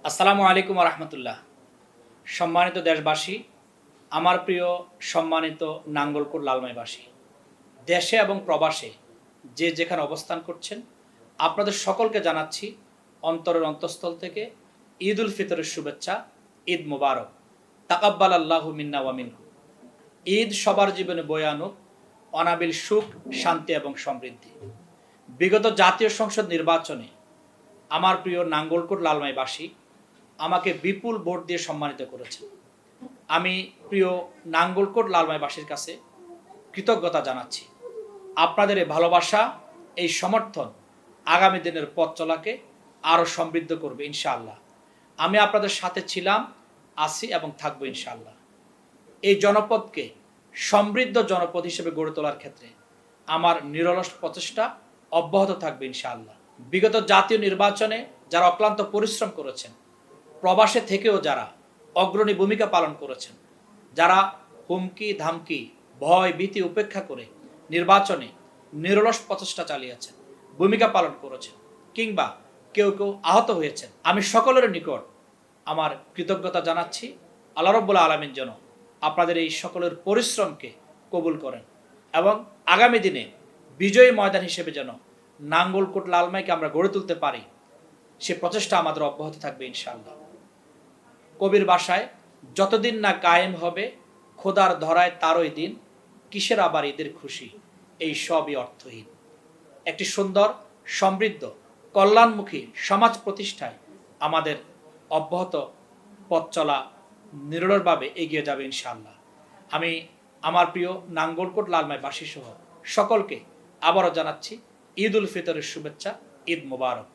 আসসালামু আলাইকুম রহমতুল্লাহ। সম্মানিত দেশবাসী, আমার প্রিয় সম্মানিত নাঙ্গলকোট লালমাইবাসী, দেশে এবং প্রবাসে যে যেখানে অবস্থান করছেন, আপনাদের সকলকে জানাচ্ছি অন্তরের অন্তঃস্থল থেকে ঈদ উল ফিতরের শুভেচ্ছা। ঈদ মুবারক। তাকাব্বাল আল্লাহু মিন্না ওয়া মিনকুম। ঈদ সবার জীবনে বয়ে আনুক অনাবিল সুখ, শান্তি এবং সমৃদ্ধি। বিগত জাতীয় সংসদ নির্বাচনে আমার প্রিয় নাঙ্গলকোট লালমাইবাসী আমাকে বিপুল ভোট দিয়ে সম্মানিত করেছেন। আমি প্রিয় নাঙ্গলকোট লালমাইবাসীর কাছে কৃতজ্ঞতা জানাচ্ছি। আপনাদের এই ভালোবাসা, এই সমর্থন আগামী দিনের পথ চলাকে আরও সমৃদ্ধ করবে ইনশাআল্লাহ। আমি আপনাদের সাথে ছিলাম, আছি এবং থাকবো ইনশাআল্লাহ। এই জনপদকে সমৃদ্ধ জনপদ হিসেবে গড়ে তোলার ক্ষেত্রে আমার নিরলস প্রচেষ্টা অব্যাহত থাকবে ইনশাআল্লাহ। বিগত জাতীয় নির্বাচনে যারা অক্লান্ত পরিশ্রম করেছেন, প্রবাসে থেকেও যারা অগ্রণী ভূমিকা পালন করেছেন, যারা হুমকি ধামকি, ভয় ভীতি উপেক্ষা করে নির্বাচনে নিরলস প্রচেষ্টা চালিয়েছেন, ভূমিকা পালন করেছেন, কিংবা কেউ কেউ আহত হয়েছেন, আমি সকলের নিকট আমার কৃতজ্ঞতা জানাচ্ছি। আল্লাহ রাব্বুল আলামিন যেন আপনাদের এই সকলের পরিশ্রমকে কবুল করেন এবং আগামী দিনে বিজয়ী ময়দান হিসেবে যেন নাঙ্গলকোট লালমাইকে আমরা গড়ে তুলতে পারি, সে প্রচেষ্টা আমাদের অব্যাহত থাকবে ইনশাআল্লাহ। কবির বাসায়, যতদিন না কায়েম হবে খোদার ধরায় তারই দিন, কিসের আবার ঈদের খুশি, এই সবই অর্থহীন। একটি সুন্দর, সমৃদ্ধ, কল্যাণমুখী সমাজ প্রতিষ্ঠায় আমাদের অব্যাহত পথ চলা নিরলসভাবে এগিয়ে যাবে ইনশাআল্লাহ। আমি আমার প্রিয় নাঙ্গলকোট লালমাইবাসী সহ সকলকে আবারও জানাচ্ছি ঈদ উল ফিতরের শুভেচ্ছা। ঈদ মুবারক।